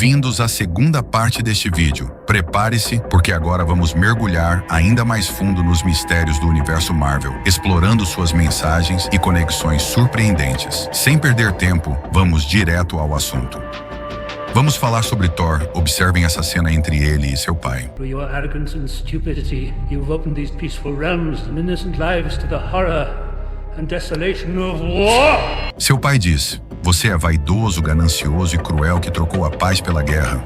Bem-vindos à segunda parte deste vídeo. Prepare-se, porque agora vamos mergulhar ainda mais fundo nos mistérios do universo Marvel, explorando suas mensagens e conexões surpreendentes. Sem perder tempo, vamos direto ao assunto. Vamos falar sobre Thor. Observem essa cena entre ele e seu pai. Through your arrogance and stupidity, you've opened these peaceful realms and innocent lives to the horror and desolation of war. Seu pai diz: "Você é vaidoso, ganancioso e cruel que trocou a paz pela guerra."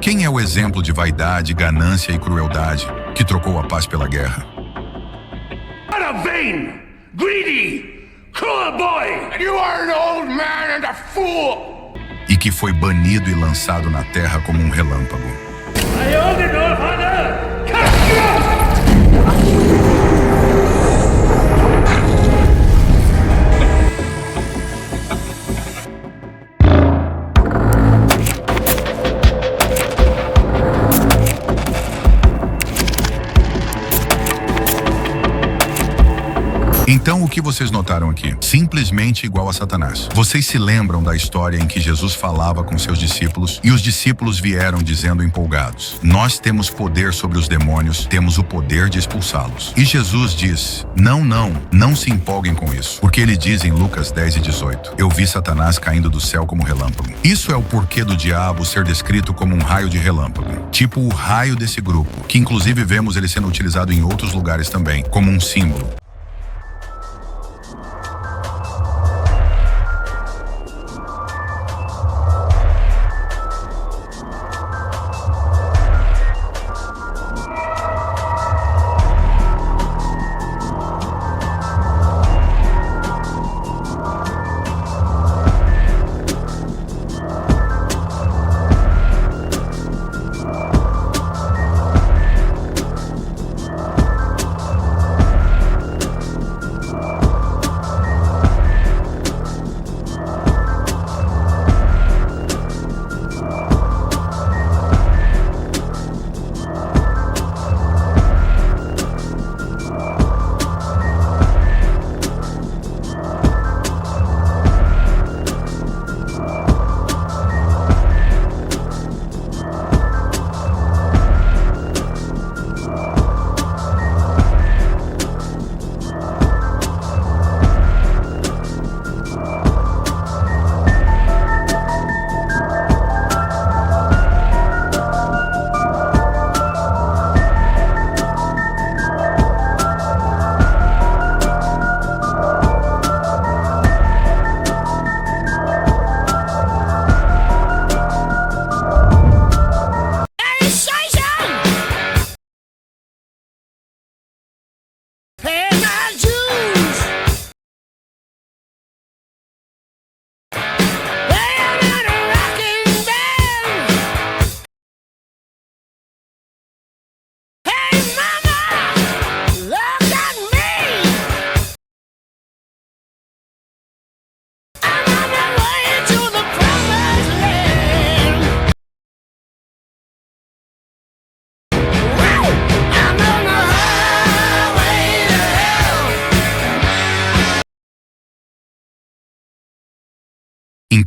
Quem é o exemplo de vaidade, ganância e crueldade que trocou a paz pela guerra? What a vain, greedy, cruel boy! And you are an old man and a fool! E que foi banido e lançado na terra como um relâmpago. I own it, all father! Cut Então, o que vocês notaram aqui? Simplesmente igual a Satanás. Vocês se lembram da história em que Jesus falava com seus discípulos e os discípulos vieram dizendo empolgados: "Nós temos poder sobre os demônios, temos o poder de expulsá-los." E Jesus diz: não se empolguem com isso. Porque ele diz em Lucas 10:18: "Eu vi Satanás caindo do céu como relâmpago." Isso é o porquê do diabo ser descrito como um raio de relâmpago. Tipo o raio desse grupo, que inclusive vemos ele sendo utilizado em outros lugares também, como um símbolo.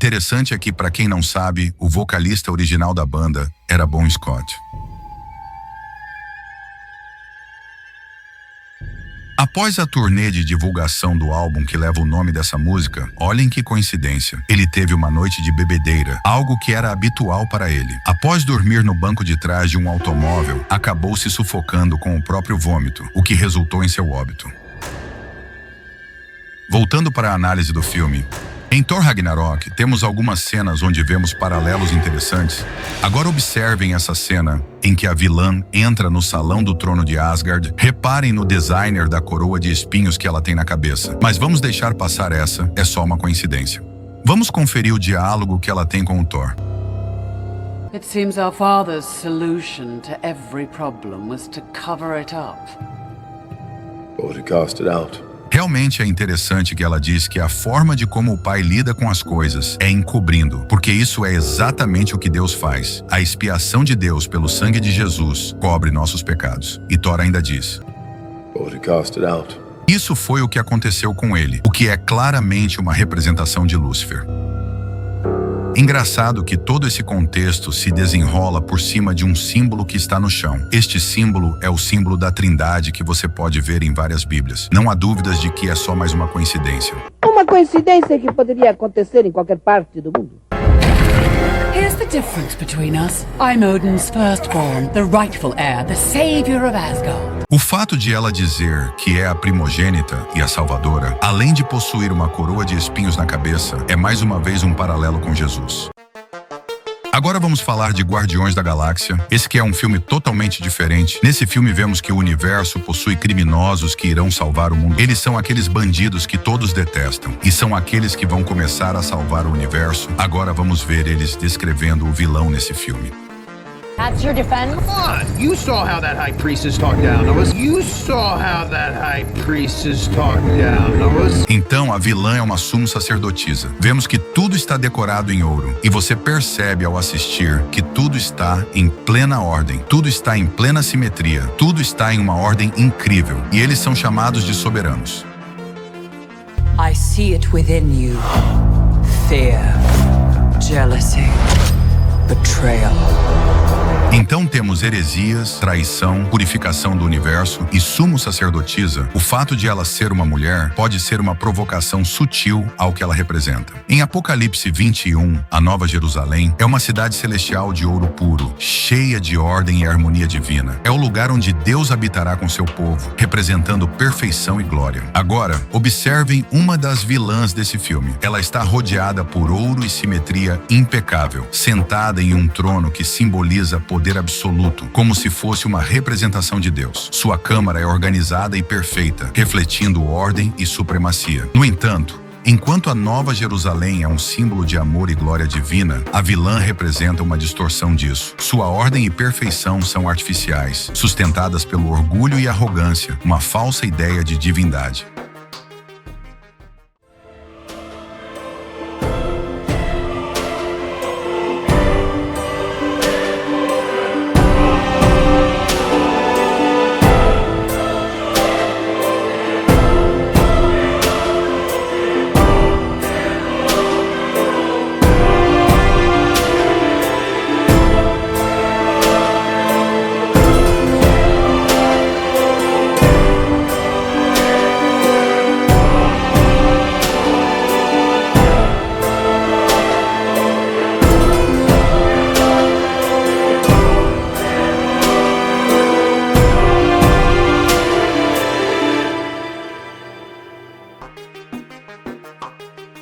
Interessante é que, para quem não sabe, o vocalista original da banda era Bon Scott. Após a turnê de divulgação do álbum que leva o nome dessa música, olhem que coincidência, ele teve uma noite de bebedeira, algo que era habitual para ele. Após dormir no banco de trás de um automóvel, acabou se sufocando com o próprio vômito, o que resultou em seu óbito. Voltando para a análise do filme, em Thor Ragnarok, temos algumas cenas onde vemos paralelos interessantes. Agora observem essa cena em que a vilã entra no salão do trono de Asgard. Reparem no designer da coroa de espinhos que ela tem na cabeça. Mas vamos deixar passar essa, é só uma coincidência. Vamos conferir o diálogo que ela tem com o Thor. It seems our father's solution to every problem was to cover it up. Or to cast it out. Realmente é interessante que ela diz que a forma de como o pai lida com as coisas é encobrindo, porque isso é exatamente o que Deus faz. A expiação de Deus pelo sangue de Jesus cobre nossos pecados. E Thor ainda diz: Or to cast it out. Isso foi o que aconteceu com ele, o que é claramente uma representação de Lúcifer. Engraçado que todo esse contexto se desenrola por cima de um símbolo que está no chão. Este símbolo é o símbolo da Trindade que você pode ver em várias Bíblias. Não há dúvidas de que é só mais uma coincidência. Uma coincidência que poderia acontecer em qualquer parte do mundo. Here's the difference between us. I'm Odin's firstborn, the rightful heir, the savior of Asgard. O fato de ela dizer que é a primogênita e a salvadora, além de possuir uma coroa de espinhos na cabeça, é mais uma vez um paralelo com Jesus. Agora vamos falar de Guardiões da Galáxia. Esse que é um filme totalmente diferente. Nesse filme vemos que o universo possui criminosos que irão salvar o mundo. Eles são aqueles bandidos que todos detestam e são aqueles que vão começar a salvar o universo. Agora vamos ver eles descrevendo o vilão nesse filme. That's your defense? Come on! You saw how that high priestess talked down, Noah. You saw how that high priestess talked down, Noah. Então, a vilã é uma sumo sacerdotisa. Vemos que tudo está decorado em ouro. E você percebe ao assistir que tudo está em plena ordem. Tudo está em plena simetria. Tudo está em uma ordem incrível. E eles são chamados de soberanos. I see it within you. Fear, jealousy, betrayal. Então temos heresias, traição, purificação do universo e sumo sacerdotisa. O fato de ela ser uma mulher pode ser uma provocação sutil ao que ela representa. Em Apocalipse 21, a Nova Jerusalém é uma cidade celestial de ouro puro, cheia de ordem e harmonia divina. É o lugar onde Deus habitará com seu povo, representando perfeição e glória. Agora, observem uma das vilãs desse filme. Ela está rodeada por ouro e simetria impecável, sentada em um trono que simboliza poder absoluto, como se fosse uma representação de Deus. Sua câmara é organizada e perfeita, refletindo ordem e supremacia. No entanto, enquanto a Nova Jerusalém é um símbolo de amor e glória divina, a vilã representa uma distorção disso. Sua ordem e perfeição são artificiais, sustentadas pelo orgulho e arrogância, uma falsa ideia de divindade.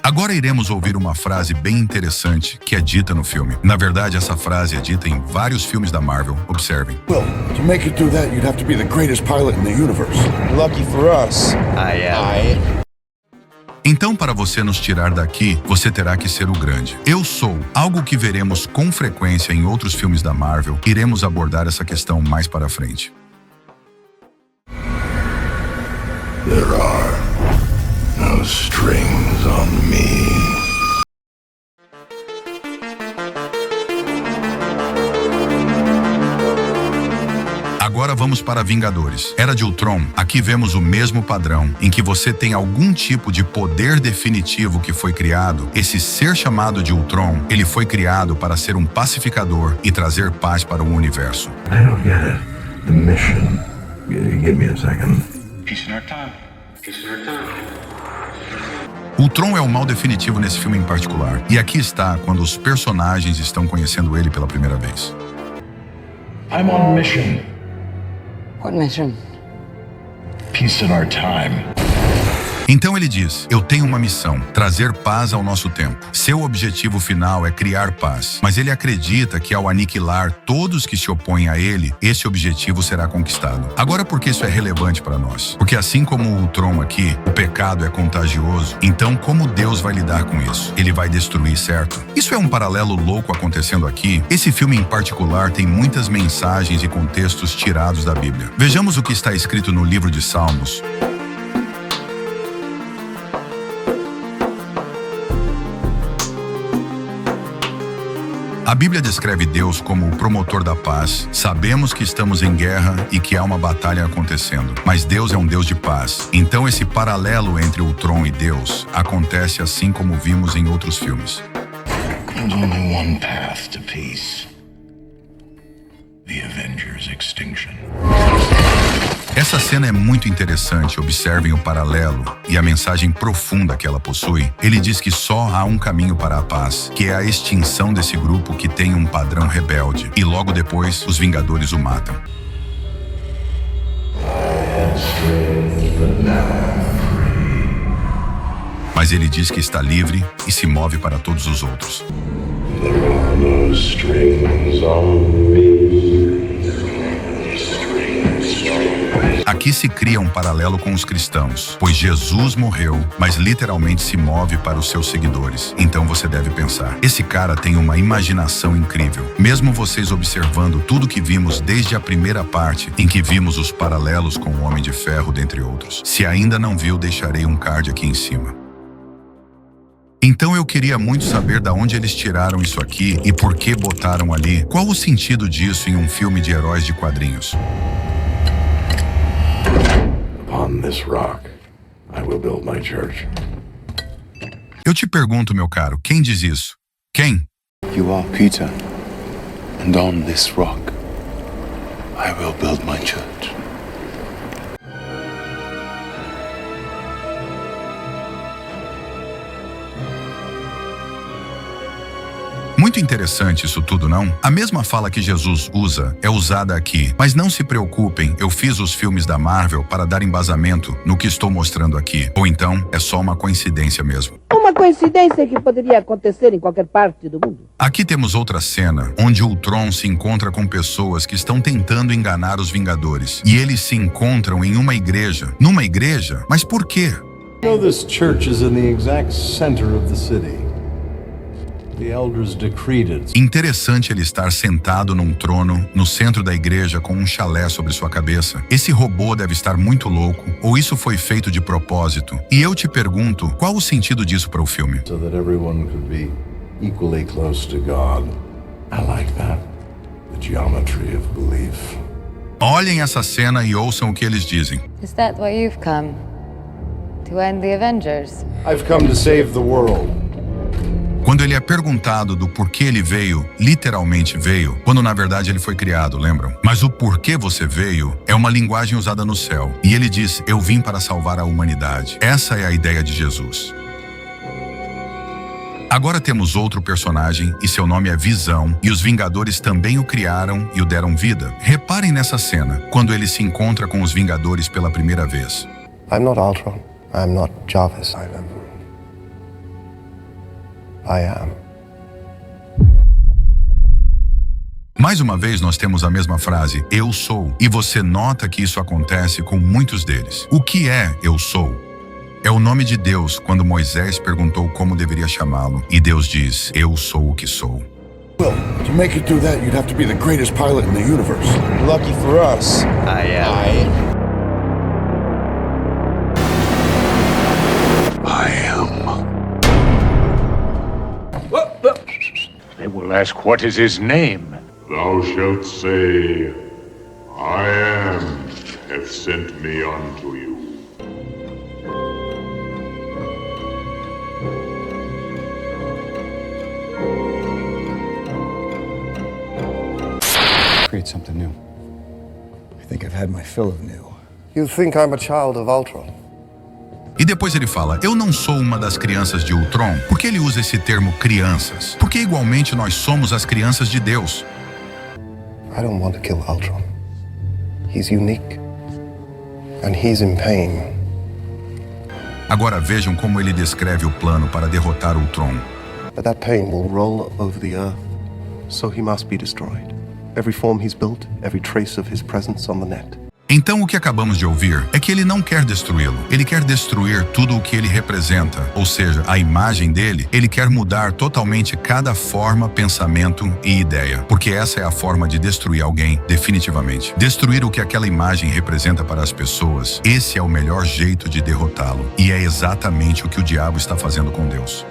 Agora iremos ouvir uma frase bem interessante que é dita no filme. Na verdade, essa frase é dita em vários filmes da Marvel. Observem. Well, to make it do that, you'd have to be the greatest pilot in the universe. Lucky for us, I am. Então, para você nos tirar daqui, você terá que ser o grande. Eu sou, algo que veremos com frequência em outros filmes da Marvel. Iremos abordar essa questão mais para frente. There are no strings on me. Agora vamos para Vingadores. Era de Ultron. Aqui vemos o mesmo padrão, em que você tem algum tipo de poder definitivo que foi criado. Esse ser chamado de Ultron, ele foi criado para ser um pacificador e trazer paz para o universo. I don't get it. The mission. Give me a second. Peace in our time. Peace in our time. Ultron é o mal definitivo nesse filme em particular. E aqui está quando os personagens estão conhecendo ele pela primeira vez. I'm on mission. What mission? Peace in our time. Então ele diz, eu tenho uma missão, trazer paz ao nosso tempo. Seu objetivo final é criar paz, mas ele acredita que ao aniquilar todos que se opõem a ele, esse objetivo será conquistado. Agora, por que isso é relevante para nós? Porque assim como o Ultron aqui, o pecado é contagioso, então como Deus vai lidar com isso? Ele vai destruir, certo? Isso é um paralelo louco acontecendo aqui. Esse filme em particular tem muitas mensagens e contextos tirados da Bíblia. Vejamos o que está escrito no livro de Salmos. A Bíblia descreve Deus como o promotor da paz. Sabemos que estamos em guerra e que há uma batalha acontecendo, mas Deus é um Deus de paz. Então esse paralelo entre Ultron e Deus acontece assim como vimos em outros filmes. There's only one path to peace. The Avengers' extinction. Essa cena é muito interessante, observem o paralelo e a mensagem profunda que ela possui. Ele diz que só há um caminho para a paz, que é a extinção desse grupo que tem um padrão rebelde, e logo depois os Vingadores o matam. Mas ele diz que está livre e se move para todos os outros. There are no strings on me. Aqui se cria um paralelo com os cristãos, pois Jesus morreu, mas literalmente se move para os seus seguidores. Então você deve pensar, esse cara tem uma imaginação incrível. Mesmo vocês observando tudo que vimos desde a primeira parte, em que vimos os paralelos com o Homem de Ferro, dentre outros. Se ainda não viu, deixarei um card aqui em cima. Então eu queria muito saber de onde eles tiraram isso aqui e por que botaram ali. Qual o sentido disso em um filme de heróis de quadrinhos? Upon this rock, I will build my church. Eu te pergunto, meu caro, quem diz isso? Quem? You are Peter, and on this rock, I will build my church. Muito interessante isso tudo, não? A mesma fala que Jesus usa é usada aqui. Mas não se preocupem, eu fiz os filmes da Marvel para dar embasamento no que estou mostrando aqui. Ou então, é só uma coincidência mesmo. Uma coincidência que poderia acontecer em qualquer parte do mundo. Aqui temos outra cena, onde Ultron se encontra com pessoas que estão tentando enganar os Vingadores. E eles se encontram em uma igreja. Numa igreja? Mas por quê? You know, this church is in the exact center of the city. The elders decreed it. Interessante ele estar sentado num trono no centro da igreja com um chalé sobre sua cabeça. Esse robô deve estar muito louco, ou isso foi feito de propósito? E eu te pergunto, qual o sentido disso para o filme? So that everyone could be equally close to God. I like that. The geometry of belief. Olhem essa cena e ouçam o que eles dizem. Is that why you've come? To end the Avengers? I've come to save the world. Quando ele é perguntado do porquê ele veio, literalmente veio, quando na verdade ele foi criado, lembram? Mas o porquê você veio é uma linguagem usada no céu. E ele diz, eu vim para salvar a humanidade. Essa é a ideia de Jesus. Agora temos outro personagem e seu nome é Visão, e os Vingadores também o criaram e o deram vida. Reparem nessa cena, quando ele se encontra com os Vingadores pela primeira vez. I'm not Ultron. I'm not Jarvis. I am. Mais uma vez nós temos a mesma frase, eu sou, e você nota que isso acontece com muitos deles. O que é eu sou? É o nome de Deus quando Moisés perguntou como deveria chamá-lo, e Deus diz, eu sou o que sou. Well, to make it do that, you'd have to be the greatest pilot in the universe. Lucky for us, I am. They will ask, what is his name? Thou shalt say, I am hath sent me unto you. Create something new. I think I've had my fill of new. You think I'm a child of Ultron? E depois ele fala, eu não sou uma das crianças de Ultron. Por que ele usa esse termo crianças? Porque igualmente nós somos as crianças de Deus. I don't want to kill Ultron. He's unique. And he's in pain. Agora vejam como ele descreve o plano para derrotar Ultron. But that pain will roll over the earth. So he must be destroyed. Every form he's built, every trace of his presence on the net. Então o que acabamos de ouvir é que ele não quer destruí-lo. Ele quer destruir tudo o que ele representa, ou seja, a imagem dele. Ele quer mudar totalmente cada forma, pensamento e ideia. Porque essa é a forma de destruir alguém, definitivamente. Destruir o que aquela imagem representa para as pessoas. Esse é o melhor jeito de derrotá-lo. E é exatamente o que o diabo está fazendo com Deus.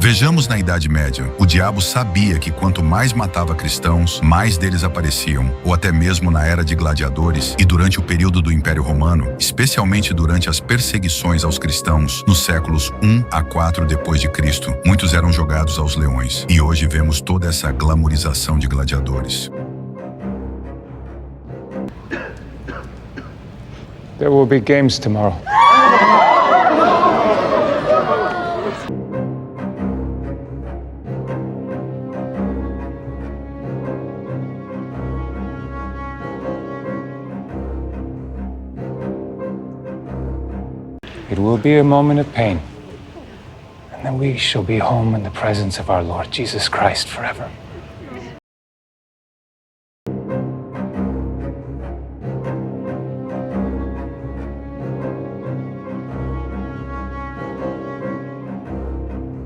Vejamos na Idade Média, o diabo sabia que quanto mais matava cristãos, mais deles apareciam, ou até mesmo na era de gladiadores e durante o período do Império Romano, especialmente durante as perseguições aos cristãos nos séculos 1 a 4 depois de Cristo, muitos eram jogados aos leões. E hoje vemos toda essa glamorização de gladiadores. There will be games tomorrow. It will be a moment of pain, and then we shall be home in the presence of our Lord Jesus Christ forever.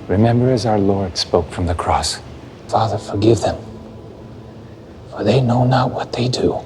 Remember as our Lord spoke from the cross, Father, forgive them, for they know not what they do.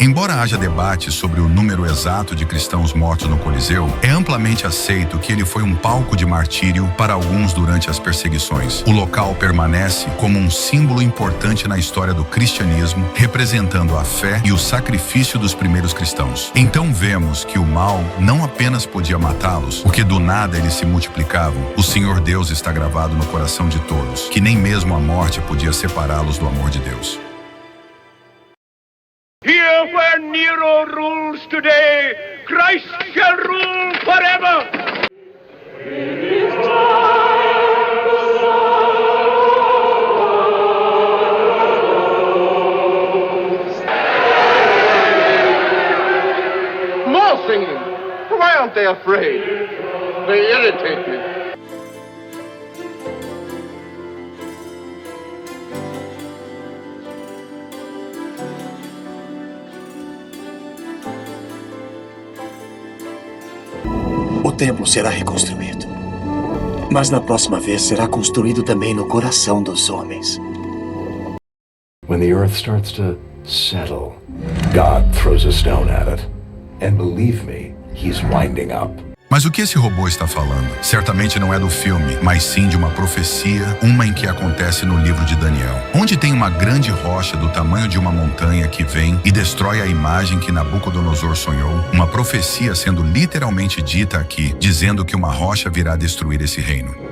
Embora haja debate sobre o número exato de cristãos mortos no Coliseu, é amplamente aceito que ele foi um palco de martírio para alguns durante as perseguições. O local permanece como um símbolo importante na história do cristianismo, representando a fé e o sacrifício dos primeiros cristãos. Então vemos que o mal não apenas podia matá-los, porque do nada eles se multiplicavam. O Senhor Deus está gravado no coração de todos, que nem mesmo a morte podia separá-los do amor de Deus. Here where Nero rules today, Christ shall rule forever! More singing! Why aren't they afraid? They irritate me. O templo será reconstruído. Mas na próxima vez será construído também no coração dos homens. When the earth starts to settle, God throws a stone at it. And believe me, he's winding up. Mas o que esse robô está falando? Certamente não é do filme, mas sim de uma profecia, uma em que acontece no livro de Daniel, onde tem uma grande rocha do tamanho de uma montanha que vem e destrói a imagem que Nabucodonosor sonhou, uma profecia sendo literalmente dita aqui, dizendo que uma rocha virá destruir esse reino.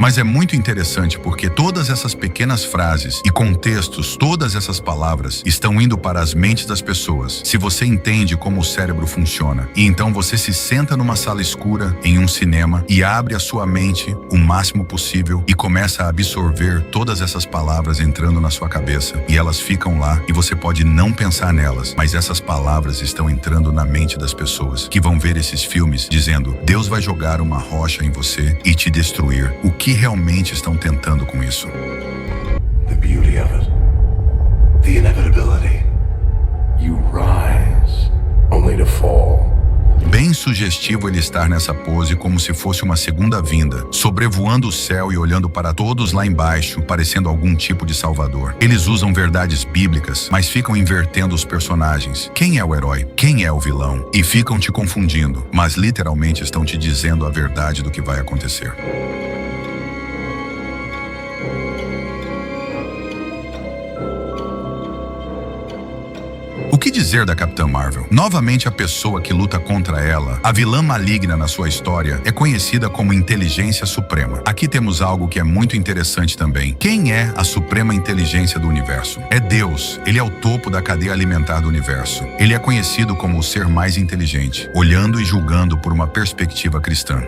Mas é muito interessante porque todas essas pequenas frases e contextos, todas essas palavras estão indo para as mentes das pessoas, se você entende como o cérebro funciona. E então você se senta numa sala escura, em um cinema, e abre a sua mente o máximo possível e começa a absorver todas essas palavras entrando na sua cabeça. E elas ficam lá e você pode não pensar nelas, mas essas palavras estão entrando na mente das pessoas, que vão ver esses filmes dizendo: Deus vai jogar uma rocha em você e te destruir. O que realmente estão tentando com isso? The beauty of it. The inevitability. You rise, only to fall. Bem sugestivo ele estar nessa pose como se fosse uma segunda vinda, sobrevoando o céu e olhando para todos lá embaixo, parecendo algum tipo de salvador. Eles usam verdades bíblicas, mas ficam invertendo os personagens. Quem é o herói? Quem é o vilão? E ficam te confundindo, mas literalmente estão te dizendo a verdade do que vai acontecer. O que dizer da Capitã Marvel? Novamente a pessoa que luta contra ela, a vilã maligna na sua história, é conhecida como Inteligência Suprema. Aqui temos algo que é muito interessante também. Quem é a suprema inteligência do universo? É Deus. Ele é o topo da cadeia alimentar do universo. Ele é conhecido como o ser mais inteligente, olhando e julgando por uma perspectiva cristã.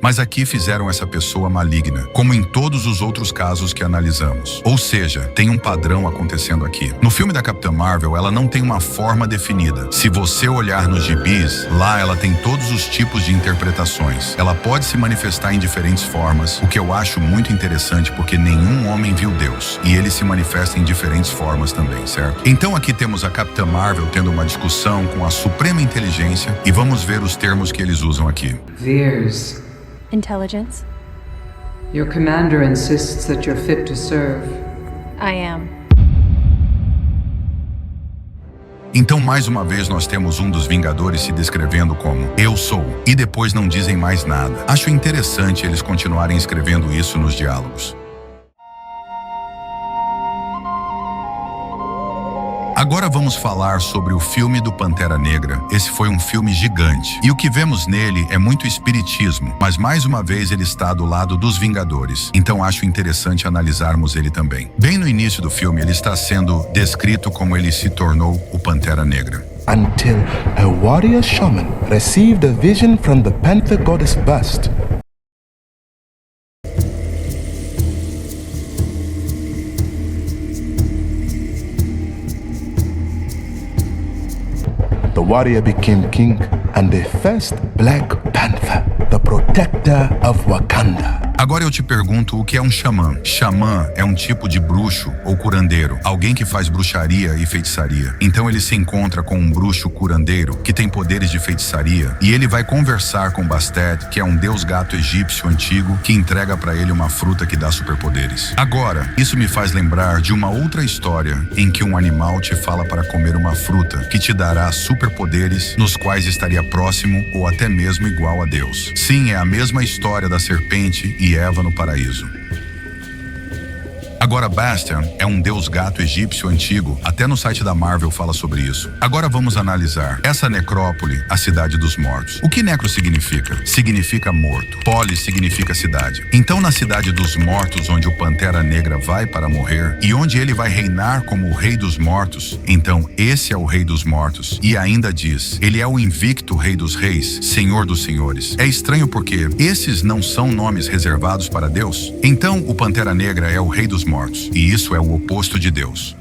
mas aqui fizeram essa pessoa maligna, como em todos os outros casos que analisamos. Ou seja, tem um padrão acontecendo aqui. No filme da Capitã Marvel, ela não tem uma forma definida. Se você olhar nos gibis, lá ela tem todos os tipos de interpretações. Ela pode se manifestar em diferentes formas, o que eu acho muito interessante porque nenhum homem viu Deus, e ele se manifesta em diferentes formas também, certo? Então aqui temos a Capitã Marvel tendo uma discussão com a Suprema Inteligência, e vamos ver os termos que eles usam aqui. Veers. Intelligence. Your commander insists that you're fit to serve. I am. Então, mais uma vez, nós temos um dos Vingadores se descrevendo como "eu sou", e depois não dizem mais nada. Acho interessante eles continuarem escrevendo isso nos diálogos. Agora vamos falar sobre o filme do Pantera Negra. Esse foi um filme gigante. E o que vemos nele é muito espiritismo, mas mais uma vez ele está do lado dos Vingadores. Então acho interessante analisarmos ele também. Bem no início do filme, ele está sendo descrito como ele se tornou o Pantera Negra. Until a warrior shaman received a vision from the Panther goddess bust. The warrior became king, and the first Black Panther, the protector of Wakanda. Agora eu te pergunto o que é um xamã. Xamã é um tipo de bruxo ou curandeiro, alguém que faz bruxaria e feitiçaria. Então ele se encontra com um bruxo curandeiro que tem poderes de feitiçaria e ele vai conversar com Bastet, que é um deus gato egípcio antigo que entrega para ele uma fruta que dá superpoderes. Agora, isso me faz lembrar de uma outra história em que um animal te fala para comer uma fruta que te dará superpoderes nos quais estaria próximo ou até mesmo igual a Deus. Sim, é a mesma história da serpente e Eva no paraíso. Agora, Bastion é um deus gato egípcio antigo, até no site da Marvel fala sobre isso. Agora vamos analisar essa necrópole, a cidade dos mortos. O que necro significa? Significa morto. Polis significa cidade. Então, na cidade dos mortos, onde o Pantera Negra vai para morrer, e onde ele vai reinar como o rei dos mortos, então esse é o rei dos mortos. E ainda diz, ele é o invicto rei dos reis, senhor dos senhores. É estranho porque esses não são nomes reservados para Deus. Então, o Pantera Negra é o rei dos mortos, e isso é o oposto de Deus.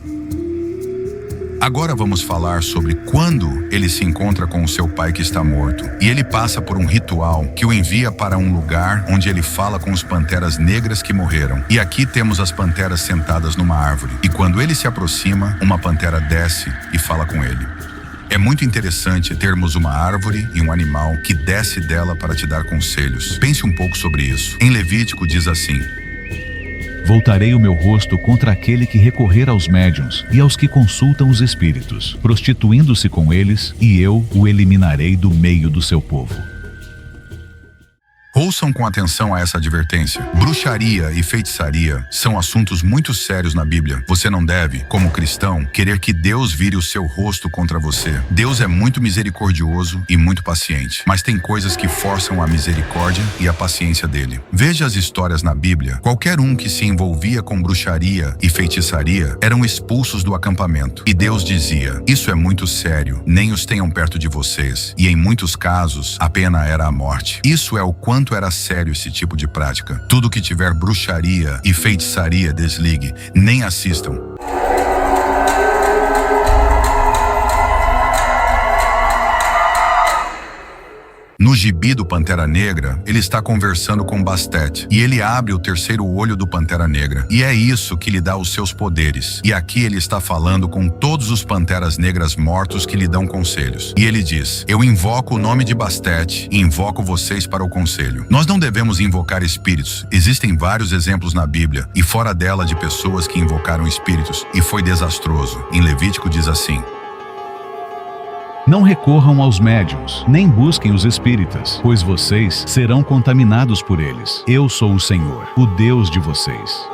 Agora vamos falar sobre quando ele se encontra com o seu pai que está morto, e ele passa por um ritual que o envia para um lugar onde ele fala com os panteras negras que morreram. E aqui temos as panteras sentadas numa árvore, e quando ele se aproxima, uma pantera desce e fala com ele. É muito interessante termos uma árvore e um animal que desce dela para te dar conselhos. Pense um pouco sobre isso. Em Levítico diz assim: voltarei o meu rosto contra aquele que recorrer aos médiuns e aos que consultam os espíritos, prostituindo-se com eles, e eu o eliminarei do meio do seu povo. Ouçam com atenção a essa advertência. Bruxaria e feitiçaria são assuntos muito sérios na Bíblia. Você não deve, como cristão, querer que Deus vire o seu rosto contra você. Deus é muito misericordioso e muito paciente, mas tem coisas que forçam a misericórdia e a paciência dele. Veja as histórias na Bíblia. Qualquer um que se envolvia com bruxaria e feitiçaria eram expulsos do acampamento. E Deus dizia, isso é muito sério, nem os tenham perto de vocês. E em muitos casos, a pena era a morte. Isso é o quanto era sério esse tipo de prática. Tudo que tiver bruxaria e feitiçaria, desligue, nem assistam. No gibi do Pantera Negra, ele está conversando com Bastet, e ele abre o terceiro olho do Pantera Negra. E é isso que lhe dá os seus poderes. E aqui ele está falando com todos os Panteras Negras mortos que lhe dão conselhos. E ele diz, eu invoco o nome de Bastet e invoco vocês para o conselho. Nós não devemos invocar espíritos. Existem vários exemplos na Bíblia, e fora dela de pessoas que invocaram espíritos, e foi desastroso. Em Levítico diz assim: não recorram aos médiuns, nem busquem os espíritas, pois vocês serão contaminados por eles. Eu sou o Senhor, o Deus de vocês.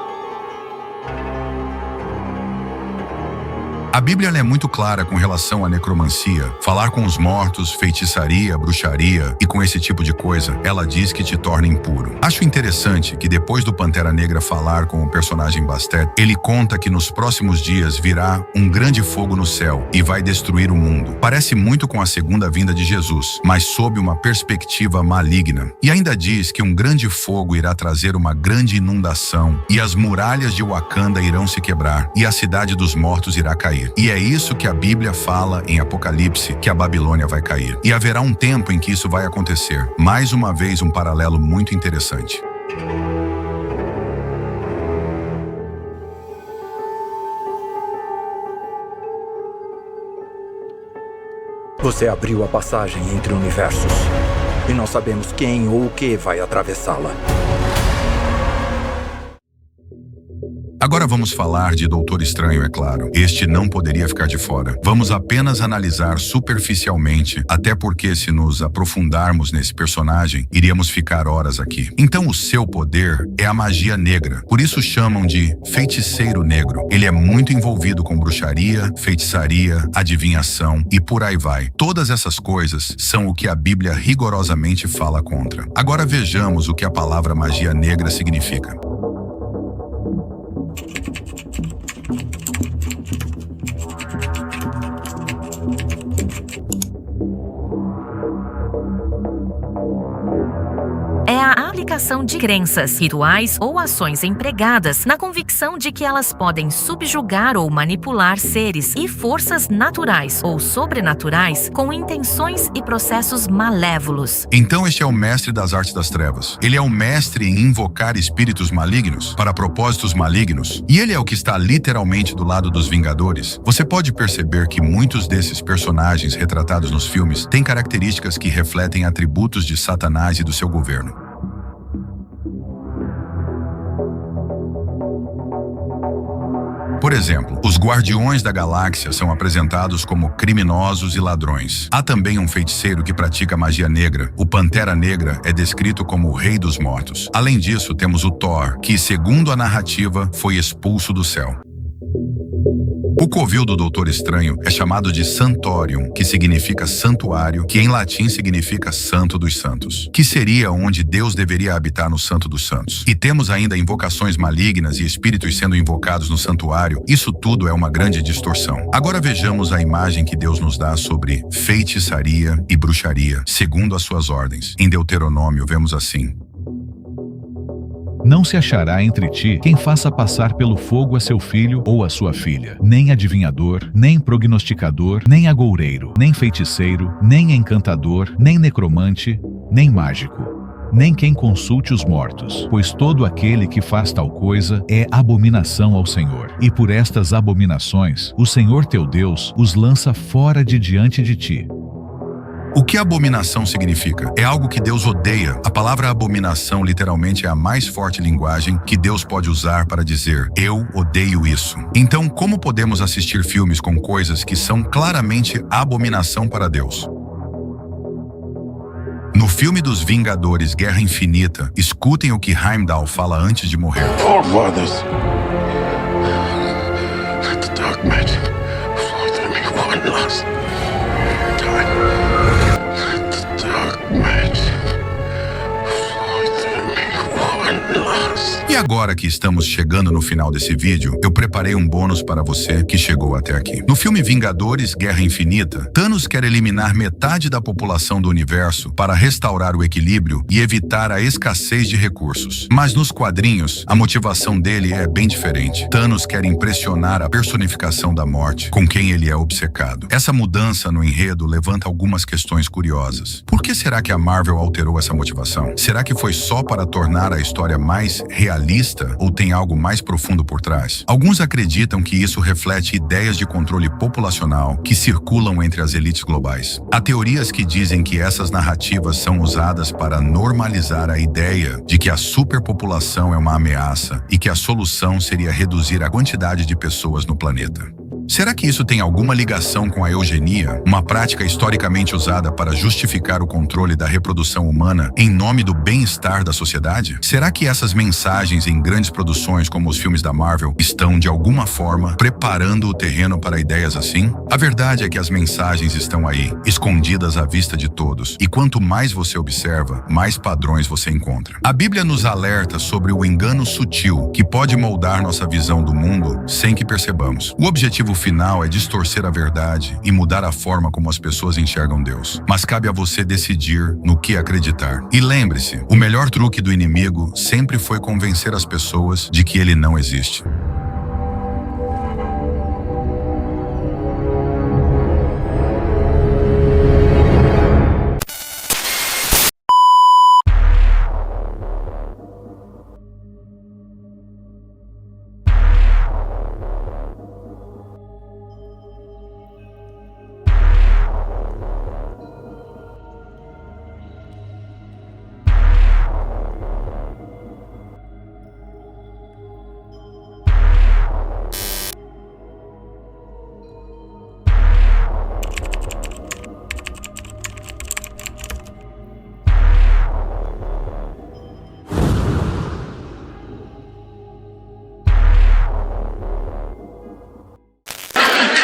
A Bíblia é muito clara com relação à necromancia. Falar com os mortos, feitiçaria, bruxaria e com esse tipo de coisa, ela diz que te torna impuro. Acho interessante que depois do Pantera Negra falar com o personagem Bastet, ele conta que nos próximos dias virá um grande fogo no céu e vai destruir o mundo. Parece muito com a segunda vinda de Jesus, mas sob uma perspectiva maligna. E ainda diz que um grande fogo irá trazer uma grande inundação e as muralhas de Wakanda irão se quebrar e a cidade dos mortos irá cair. E é isso que a Bíblia fala em Apocalipse, que a Babilônia vai cair. E haverá um tempo em que isso vai acontecer. Mais uma vez, um paralelo muito interessante. Você abriu a passagem entre universos. E não sabemos quem ou o que vai atravessá-la. Agora vamos falar de Doutor Estranho, é claro. Este não poderia ficar de fora. Vamos apenas analisar superficialmente, até porque se nos aprofundarmos nesse personagem, iríamos ficar horas aqui. Então o seu poder é a magia negra. Por isso chamam de feiticeiro negro. Ele é muito envolvido com bruxaria, feitiçaria, adivinhação e por aí vai. Todas essas coisas são o que a Bíblia rigorosamente fala contra. Agora vejamos o que a palavra magia negra significa. É a aplicação de crenças, rituais ou ações empregadas na convicção de que elas podem subjugar ou manipular seres e forças naturais ou sobrenaturais com intenções e processos malévolos. Então este é o mestre das artes das trevas. Ele é o mestre em invocar espíritos malignos para propósitos malignos. E ele é o que está literalmente do lado dos Vingadores. Você pode perceber que muitos desses personagens retratados nos filmes têm características que refletem atributos de Satanás e do seu governo. Por exemplo, os Guardiões da Galáxia são apresentados como criminosos e ladrões. Há também um feiticeiro que pratica magia negra. O Pantera Negra é descrito como o Rei dos Mortos. Além disso, temos o Thor, que, segundo a narrativa, foi expulso do céu. O covil do Doutor Estranho é chamado de Santorium, que significa santuário, que em latim significa Santo dos Santos, que seria onde Deus deveria habitar no Santo dos Santos. E temos ainda invocações malignas e espíritos sendo invocados no santuário. Isso tudo é uma grande distorção. Agora vejamos a imagem que Deus nos dá sobre feitiçaria e bruxaria, segundo as suas ordens. Em Deuteronômio vemos assim: Não se achará entre ti quem faça passar pelo fogo a seu filho ou a sua filha, nem adivinhador, nem prognosticador, nem agoureiro, nem feiticeiro, nem encantador, nem necromante, nem mágico, nem quem consulte os mortos, pois todo aquele que faz tal coisa é abominação ao Senhor. E por estas abominações, o Senhor teu Deus os lança fora de diante de ti. O que abominação significa? É algo que Deus odeia. A palavra abominação literalmente é a mais forte linguagem que Deus pode usar para dizer: eu odeio isso. Então, como podemos assistir filmes com coisas que são claramente abominação para Deus? No filme dos Vingadores Guerra Infinita, escutem o que Heimdall fala antes de morrer. Forefathers, let the dark magic flow through me one last time. E agora que estamos chegando no final desse vídeo, eu preparei um bônus para você que chegou até aqui. No filme Vingadores Guerra Infinita, Thanos quer eliminar metade da população do universo para restaurar o equilíbrio e evitar a escassez de recursos. Mas nos quadrinhos, a motivação dele é bem diferente. Thanos quer impressionar a personificação da morte, com quem ele é obcecado. Essa mudança no enredo levanta algumas questões curiosas. Por que será que a Marvel alterou essa motivação? Será que foi só para tornar a história mais realista ou tem algo mais profundo por trás? Alguns acreditam que isso reflete ideias de controle populacional que circulam entre as elites globais. Há teorias que dizem que essas narrativas são usadas para normalizar a ideia de que a superpopulação é uma ameaça e que a solução seria reduzir a quantidade de pessoas no planeta. Será que isso tem alguma ligação com a eugenia, uma prática historicamente usada para justificar o controle da reprodução humana em nome do bem-estar da sociedade? Será que essas mensagens em grandes produções como os filmes da Marvel estão, de alguma forma, preparando o terreno para ideias assim? A verdade é que as mensagens estão aí, escondidas à vista de todos, e quanto mais você observa, mais padrões você encontra. A Bíblia nos alerta sobre o engano sutil que pode moldar nossa visão do mundo sem que percebamos. O objetivo final é distorcer a verdade e mudar a forma como as pessoas enxergam Deus. Mas cabe a você decidir no que acreditar. E lembre-se, o melhor truque do inimigo sempre foi convencer as pessoas de que ele não existe.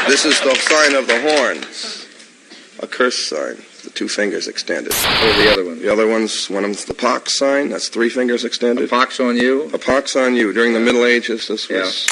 This is the sign of the horns. A curse sign. The 2 fingers extended. What are the other ones? The other ones, one of them's the pox sign. That's 3 fingers extended. A pox on you? A pox on you. During the Middle Ages, this was...